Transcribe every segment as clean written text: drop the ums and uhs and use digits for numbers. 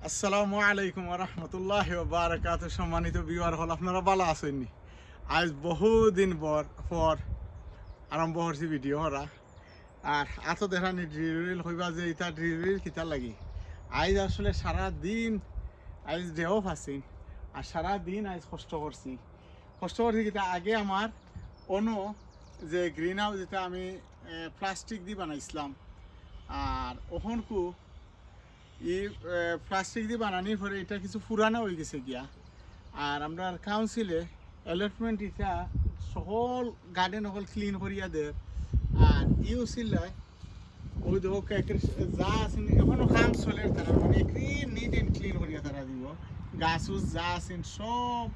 আসসালামু আলাইকুম রহমতুল্লাহ বারাকাত। সম্মানিত ভিউয়ার হল, আপনারা ভালো আছেননি? আজ বহুদিন পর আরম্ভ করছি ভিডিও করা। আর এত দেখানি ড্রিল হইবা যে এটা ড্রিল কিতা লাগি। আজ আসলে সারাদিন আজ দেহ ফাঁসি আর সারাদিন আজ কষ্ট করছি কিতা। আগে আমার অন্য যে গ্রিন হাউস যেটা আমি প্লাস্টিক দিয়ে বানাইছিলাম, আর ওখানকু প্লাস্টিক দিয়ে বানানোর পরে এটা কিছু পুরানো হয়ে গেছে গিয়া। আর আমরা কাউন্সিলে অ্যালটমেন্ট এটা সকল গার্ডেন সকল ক্লিন করিয়া দেয়। আর সিল্লায় ওই হোক যা আছে এখনো কাম চলে, তারা মানে নিট এন্ড ক্লিন করিয়া তারা দিব। গাছ যা আছে সব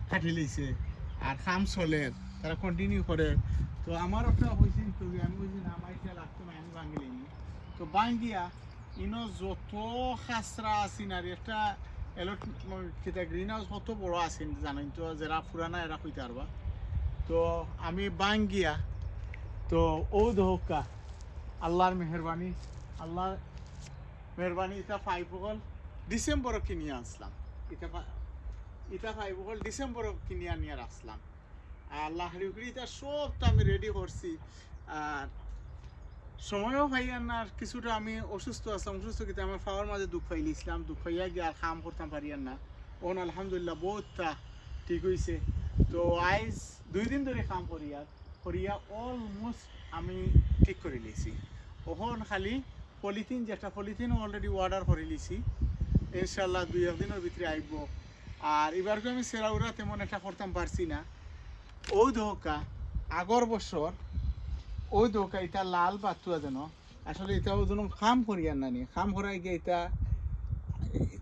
কাটি লইছে আর কাম চলে, তারা কন্টিনিউ করে। তো আমার একটা হয়েছে আমি বলছি না, আমার এটা লাগতো না, আমি ভাঙি লইনি। তো ভাঙ্গিয়া ইনো যত খাসরা আছেন আর একটা এলোটা গ্রিন হাউস কত বড় আছেন জানেন তো, যারা পুরানা এরা কইতে পারবা। তো আমি বাঙ্গিয়া তো ও দহকা আল্লাহর মেহরবানি এটা ফাইবগল ডিসেম্বর কিনিয়ে আসলাম। এটা ফাইবগল ডিসেম্বর কিনিয়ে নিয়ে আসলাম। আল্লাহ হারিউকরি এটা সব তো আমি রেডি করছি। আর সময়ও পাইয়ার না, আর কিছুটা আমি অসুস্থ আসলাম। কিন্তু আমার ফাওয়ার মাঝে দুঃখ পাইলিছিলাম, দুঃখ পাইয়া গিয়ে আর কাম করতাম পারিয়ার না। ওন আলহামদুলিল্লাহ বহুতটা ঠিক হয়েছে। তো আইজ 2 দিন ধরে কাম করিয়া অলমোস্ট আমি ঠিক করে লিছি। ওখন খালি পলিথিন, যেটা পলিথিনও অলরেডি অর্ডার করে লিছি, ইনশাল্লাহ 2-1 দিনের ভিতরে আইব। আর এবারকে আমি সেরাউরা তেমন একটা করতাম পারছি না। ওই দহকা আগর বছর ওই দোকা এটা লাল পাতুয়া যেন আসলে এটাও যেন খাম করিয়ার নানি খাম করাই গিয়ে এটা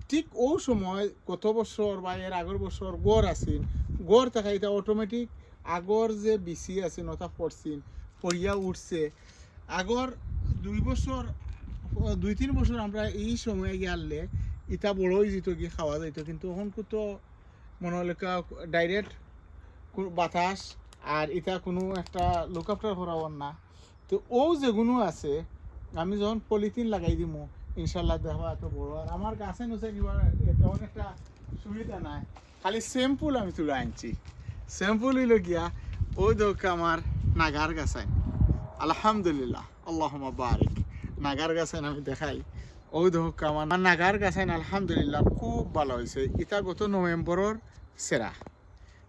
ঠিক ও সময় গত বছর বা এর আগের বছর গড় আসিন, গড় থাকা এটা অটোমেটিক আগর যে বিসি আছে নটা পড়িয়া উঠছে। আগর 2-3 বছর আমরা এই সময়ে গিয়ে ইটা বড় হয়ে যেত, গিয়ে খাওয়া যাইত। কিন্তু এখন তো মনে হলে ডাইরেক্ট বাতাস আর এটা কোনো একটা লুক আফটার করাও না। তো ও যেগুলো আছে আমি যখন পলিথিন লাগাই দিব ইনশাল্লাহ দেখবা এত বড়। আর আমার গাছে নুচে নিবার তেমন একটা সুবিধা নাই, খালি স্যাম্পুল আমি তুলে আনছি। স্যাম্পুল হইল গিয়া ওই দোকা আমার নাগার গাছাই, আলহামদুলিল্লাহ আল্লাহুম্মা বারিক। নাগার গাছাই আমি দেখাই, ওই দোকা আমার নাগার গাছাই আলহামদুলিল্লাহ খুব ভালো হয়েছে। এটা গত নভেম্বরের সেরা।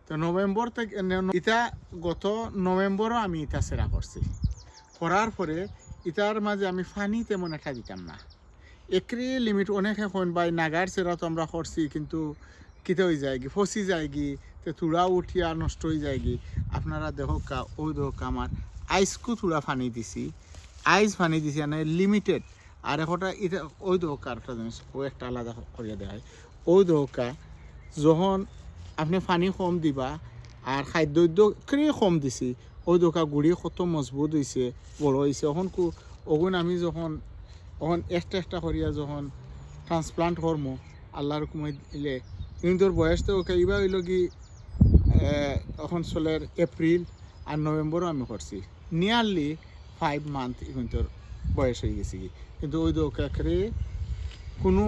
তো নভেম্বর থেকে ইটা গত নভেম্বরও আমি ইটা সেরা করছি। করার পরে ইটার মাঝে আমি ফানি তেমন একটা দিতাম না। একরি লিমিট অনেকে এখন বাই নাগার সেরা তো আমরা করছি, কিন্তু কিতে হয়ে যায় ফসি যায় তো তুড়া উঠিয়া নষ্ট হয়ে যায় আপনারা দেখোকা ওই দেখোকা আমার আইসকু তুড়া ফানি দিছি, ফানি দিছি মানে লিমিটেড। আর একটা এটা ওই দেখোকা আরেকটা জিনিস ও একটা আলাদা করিয়া দেওয়া হয়। ওই দেখোকা যখন আপনি পানি কম দিবা আর খাদ্য কম দিছি, ওই দোকা গুড়ি কত মজবুত হয়েছে, বড় হয়েছে। ওগুন আমি যখন একটা করিয়া যখন ট্রান্সপ্লান্ট করমো আল্লাহর হুকুমে দিলে, কিন্তু বয়স তো এইবার হইল কি এখন চলের এপ্রিল আর নভেম্বরও আমি করছি। নিয়ারলি 5 মান্থ কিন্তু বয়স হয়ে গেছি। কিন্তু ওই দোকাকে কোনো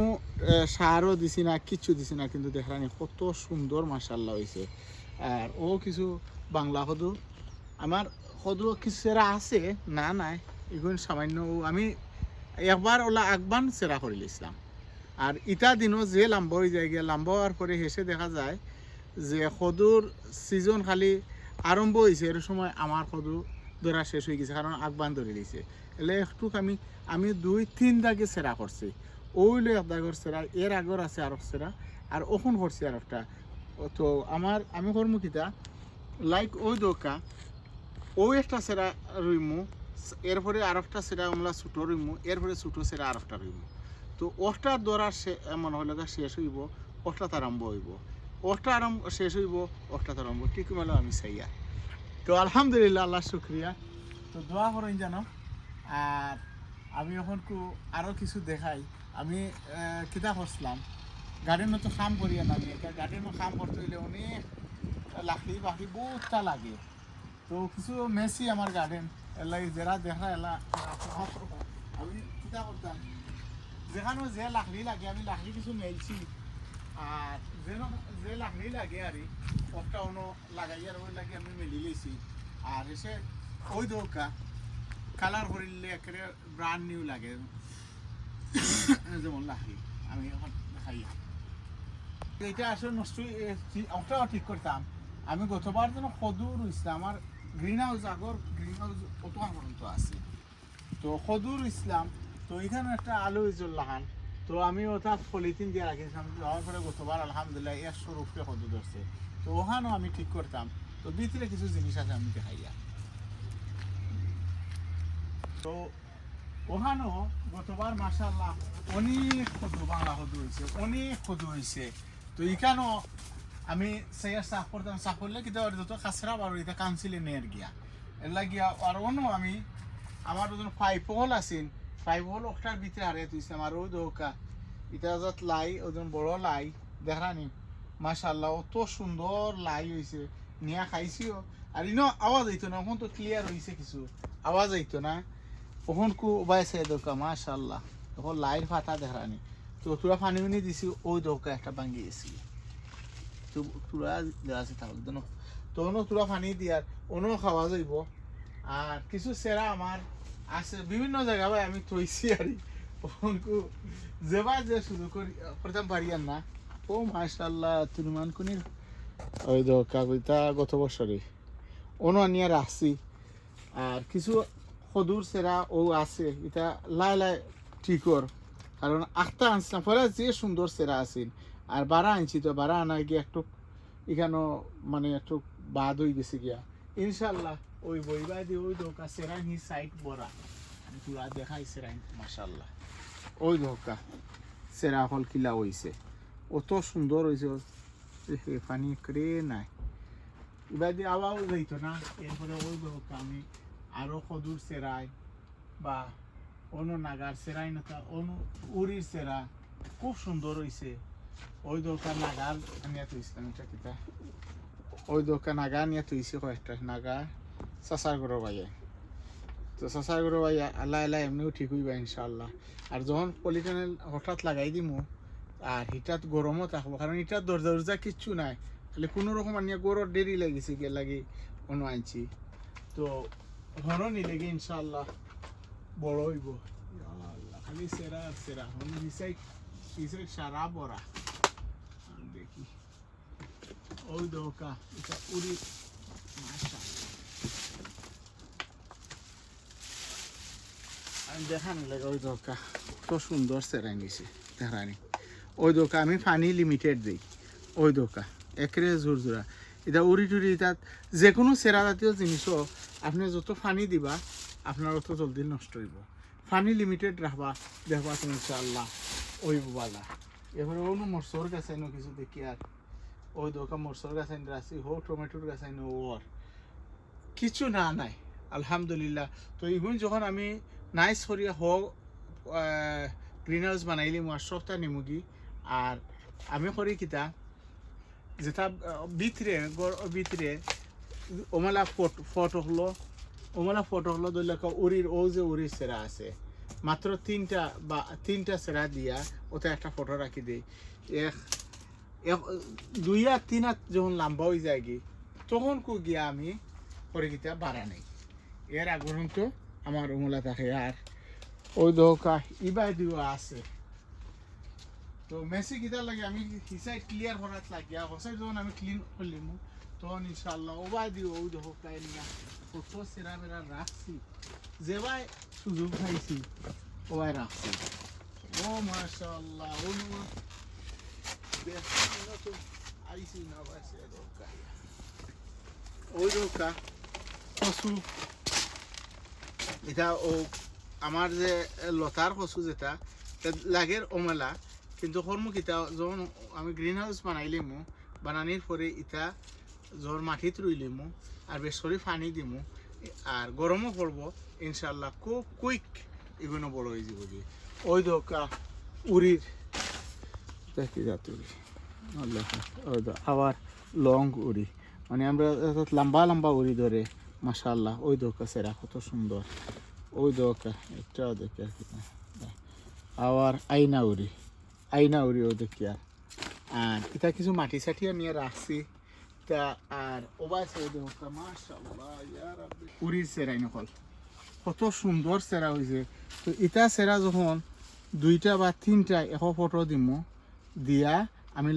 সারও দিছি না, কিচ্ছু দিছি না, কিন্তু দেখলানি কত সুন্দর মাশাআল্লাহ হয়েছে। আর ও কিছু বাংলা সদু আমার সদু কিছু সেরা আছে না নাই, এগুলো সামান্য আমি একবার ওলা আগবান সেরা করে লিছিলাম। আর ইটা দিনও যে লাম্বা হয়ে যায় গিয়ে, লাম্বা হওয়ার পরে হেসে দেখা যায় যে সদুর সিজন খালি আরম্ভ হয়েছে, এর সময় আমার সদু ধরা শেষ হয়ে গেছে, কারণ আগবান ধরে লিছে। এলে একটু আমি 2-3 দাগে সেরা করছি। ওইলো এক দাগর সেরা, এর আগর আছে আর সেরা, আর ওখন করছি আর একটা। তো আমি করমু কিতা লাইক ওই দোকা ওই একটা সেরা রইমু, এরপরে আর একটা সেরা আমরা ছোটো রইমু, এরপরে ছোটো সেরা আর একটা রইমু। তো ওটার দ্বারা মনে হলে শেষ হইব, ওটা আরম্ভ হইব, ওটা শেষ হইব, ওটা আরম্ভ, ঠিক মেলো আমি চাইয়া। তো আলহামদুলিল্লাহ, আল্লাহ শুক্রিয়া। তো দোয়া করেন জানো। আর আমি এখন আরও কিছু দেখাই। আমি কিতা করছিলাম গার্ডেনও তো কাম করিয়া না, গার্ডেনও কাম করতে হইলে অনেক লাকড়ি বাকি বহুতটা লাগে। তো কিছু মেসি আমার গার্ডেন এলাই যারা দেখা এলা আমি কিতা করতাম যেখানে যে লাকড়ি লাগে আমি লাকড়ি কিছু মেলছি আর যেন যে লাকড়ি লাগে আর একটা অন্য লাগাই আর ওই লাগে আমি মেলি লইছি আর এসে ওই দৌকা কালার করিলে একেবারে ব্রান্ড নিউ লাগে যেমন লাকড়ি আমি এখন দেখাই এইটা আসলে নষ্ট ওটাও ঠিক করতাম আমি গতবার যেন সদূর ইসলাম আমার গ্রিন হাউস আগর গ্রিন হাউস অত পর্যন্ত আছে তো সদূর ইসলাম তো এখানে একটা আলু ইজল লাগান তো আমি ওটা পলিথিন দিয়ে রাখিছিলাম যাওয়ার পরে গতবার আলহামদুলিল্লাহ 100 রুপে সদূর ধরছে তো ওখানেও আমি ঠিক করতাম তো ভিতরে কিছু জিনিস আছে আমি দেখাইয়া তো ওখানেও গতবার মাশাআল্লাহ অনেক সদু বাংলা সদু হয়েছে অনেক সদু হয়েছে তো এখানেও আমি সেয়ার সাফ করতাম সাফ করলে কিন্তু যত কাছরা বারো এটা কাউন্সিলে নেয়ার গিয়া এর লাগিয়া আর অন্য আমি আমার ওজন 5 হল আছেন 5 হল ওটার ভিতরে হারিয়ে তুইছিলাম আর ওই দৌকা এটা যত লাই ওজন বড় লাই দেখানি মাশাআল্লাহ অত সুন্দর লাই হয়েছে নিয়া খাইছিও আর ইনো আওয়াজ হইতো না এখন তো ক্লিয়ার হয়েছে কিছু আওয়াজ হইতো না ওখন কু বাইছে দৌকা মাশাআল্লাহ তখন লাইর ফাতা দেখানি তো তোরা পানি উনি দিছি ওই দৌকা একটা ভাঙি গেছি তো তোরা দেওয়া আছে তাহলে তো তোরা পানি দিয়ার অন্য খাওয়া যাইব আর কিছু সেরা আমার আছে বিভিন্ন জায়গা ভাই আমি থইছি আর ওনকু যেবা যে শুরু করতাম পারি আর না ও মাশাআল্লাহ তুরমান কুনির ওই তো কাগজটা গত বছরে অন্য আনিয়া রাখছি আর কিছু সদূর সেরা ও আছে এটা লাই লাই ঠিকর কারণ আখটা আনছিলাম পরে যে সুন্দর সেরা আছিল আর বারা আনছি তো বারা আনা গিয়ে একটু এখানেও মানে একটু বাদ হয়ে গেছে গিয়া ইনশাল্লাহ ওই বইবা দিয়ে ওই দোকা সেরাইন হি সাইড বড়া পুরা দেখাই সেরাইন মাশাআল্লাহ ওই দোকা সেরা হল কিলা হইছে অত সুন্দর হইছে পানি করে নাই এবার দিয়ে আওয়াও যাইতো না এরপরে ওই দোকা আমি আরো সদূর সেরাই বা অন্য নাগার সেরাই না অন্য উড়ির সেরা খুব সুন্দর হইছে ওই দোকান নাগার আনিয়া তুইছিলাম এটা কিতা ওই দোকান নাগা আনিয়া তুইছি কয়েকটা নাগা চাচার ঘর বাইয়া তো চাচার ঘর বাইয়া আল্লাহ আল্লাহ এমনিও ঠিক হইবা ইনশাআল্লাহ আর যখন পলিথিনে হঠাৎ লাগাই দিমু আর হিটাত গরমও থাকবো কারণ এটার দরজা দরজা কিচ্ছু নাই খালি কোনো রকম আনিয়া গরর দেরি লাগিছে গিয়ে লাগি অন্য আনছি তো ঘর নিলে গিয়ে ইনশাআল্লাহ বড় হইব খালি সেরা আর সেরা হিসাই সারা বড়া দেখি ওই দোকা এটা উড়ি আমি দেখানি লাগে ওই দোকা কত সুন্দর সেরাই নিছে দেখানি ওই দোকা আমি পানি লিমিটেড দিই ওই দোকা একরে জোর জোড়া এটা উড়ি টুড়ি তাত যে কোনো সেরা জাতীয় জিনিসও আপনি যত পানি দিবা আপনার অত জলদি নষ্ট হইব পানি লিমিটেড রাখবা দেখবা তুমি ইনশাআল্লাহ ওইব বালা এবারে অন্য মরসর গাছ আইনো কিছু দেখি আর ওই দোকা মরসর গাছ আইন রাখছি হোক টমেটোর গাছ আইনো ওর কিছু না নাই আলহামদুলিল্লাহ তো ইগুন যখন আমি নাইস করিয়া হোক গ্রিন হাউস বানাইলি আর সপ্তাহ নিমুগি আর আমি করি কিতা যেটা ভিতরে ওমালা ফটো হলো দৈলকা উড়ির ও যে উড়ির সেরা আছে মাত্র তিনটা সেরা দিয়া ওতে একটা ফটো রাখি দিই দুই আর তিন হাত যখন লম্বা হয়ে যায় গি তখন কো গিয়া আমি পরিকিতা বাড়া নেই এর আগ্রহ তো আমার ওমলা থাকে আর ওই দোকা ইবাই দিও আছে তো মেসি কিতা লাগে আমি হিসাই ক্লিয়ার করাত লাগিয়া হসাই যখন আমি ক্লিন করলিম তখন ইনশাআল্লাহ ওবাই দিও ওই দোকা নিয়া কত সেরা বেরা রাখছি যেবাই সুযোগ পাইছি ওবাই রাখছি ও মাশাআল্লাহ আইসি না বাসে দোকা ওই দোকা কসু এটা ও আমার যে লতার কসু যেটা লাগের ওমেলা কিন্তু কর্মকিতা যখন আমি গ্রিন হাউস বানাইলিমু বানানির পরে ইটা যখন মাটিত রইলিমু আর বেশ করে পানি দিমু আর গরমও পড়বো ইনশাল্লাহ খুব কুইক এগুলো বড় হয়ে যাব ওই দোকা উড়ির দেখি যাতুরি ওই আবার লং উড়ি মানে আমরা লম্বা লম্বা উড়ি ধরে মাশাআল্লাহ ওই দোকা সেরা কত সুন্দর ওই দোকা একটাও দেখে আবার আইনা উড়িও দেখিয়া আর এটা কিছু মাটি সাটিয়া নিয়ে রাখছি তা আর ওবাই সাইডে হোকা মাশাআল্লাহ ইয়া রাব্বি উড়ির সেরাই নকল কত সুন্দর সেরা হয়েছে তো এটা সেরা যখন দুইটা বা তিনটা এশ ফটো দিম দিয়া আমি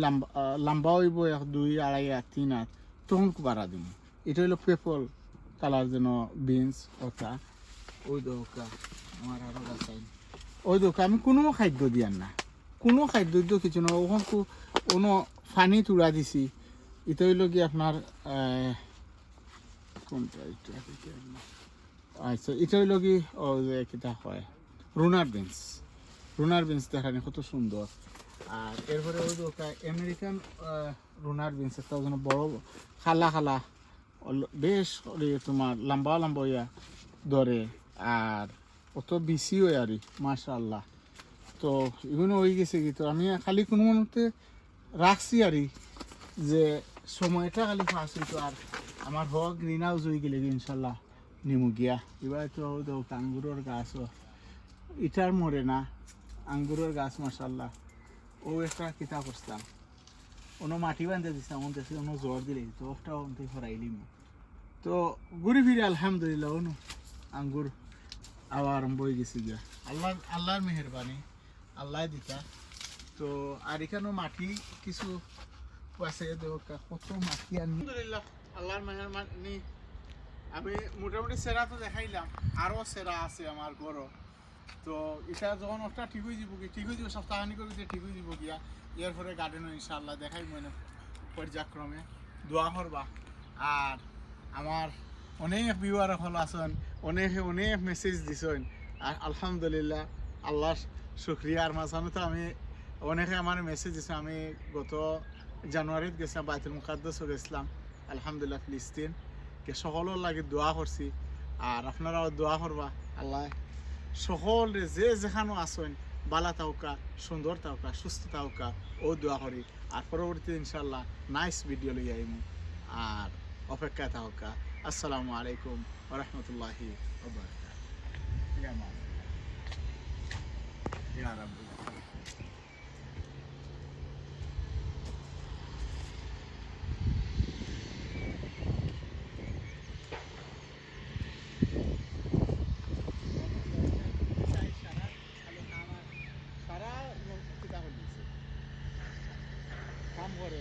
লম্বা হইব 2 2.5 3 হাত তখন বাড়া দিম এটা হইলো পেপল কালার যেন বিনস ওটা ওই দোকা আমার আরো গাছাই ওই দোকা আমি কোনো খাদ্য দিয়ার না কোনো খাদ্য কিছু না ওখান কোনো পানি তুলা দিছি এটা হইল কি আপনার কোনটা এটা আচ্ছা এটা হইল কি ও যে কিতা হয় রুনার বিনস দেখানি কত সুন্দর আর এরপরে ওই দোকা আমেরিকান রুনার বিনস একটা যেন বড় খালা বেশ তোমার লম্বা ইয়া ধরে আর অত বেশি হয় আর মাশাআল্লাহ তো এগুলো হয়ে গেছে কি তো আমি খালি কোনো মতে রাখছি আর যে সময়টা খালি পাস হইতো আর আমার হোক গ্রিন হাউস হয়ে গেলে ইনশাল্লাহ নিমু গিয়া এবার তো আঙ্গুরের গাছও ইটার মরে না আঙ্গুরের গাছ মাশাল্লাহ ও একটা কিতা করতাম কোনো মাটি বান্ধে দিতাম দেখছি কোনো জ্বর দিলে তো ওটাও ফরাইলি তো ঘুরে ফিরে আলহামদুলিল্লাহ অনু আঙ্গুর আবার আরম্ভ হয়ে গেছে গিয়া আল্লাহর মেহরবানি আল্লাহ দিতা তো আর এখানেও মাটি কিছু আছে কত মাটি আলহামদুলিল্লাহ আল্লাহর মেহরবানি আমি মোটামুটি সেরা তো দেখাইলাম আরও সেরা আছে আমার গরো তো এটা যখন ওটা ঠিক হয়ে যাব কি ঠিক হয়ে যাব সপ্তাহানি করবি যে ঠিক হয়ে যাব গিয়া এর পরে গার্ডেনও ইনশাআল্লাহ দেখাই মানে পর্যায়ক্রমে দোয়া করবা আর আমার অনেক ভিউয়ার হল আছেন অনেক মেসেজ দিছেন আর আলহামদুলিল্লাহ আল্লাহর শুক্রিয়া আর মাঝখানে তো আমি অনেকে আমার মেসেজ দিছে আমি গত জানুয়ারিতে গেছিলাম বাইতুল মুকাদ্দাসও গেছিলাম আলহামদুলিল্লাহ ফিলিস্তিন কে সকলের লাগে দোয়া করছি আর আপনারাও দোয়া করবা আল্লাহ সকলে যে যেখানে আসেন বালা তাওকা সুন্দর তাওকা সুস্থ তাওকা ও দোয়া করি আর পরবর্তী ইনশাল্লাহ নাইস ভিডিও লই আইমু আর অপেক্ষা তাওকা আসসালামু আলাইকুম ওয়া রাহমাতুল্লাহি ওয়া বারাকাতুহু ইয়া মা ইয়া রাব্বি সারা কিতা করে দিছে কাম করে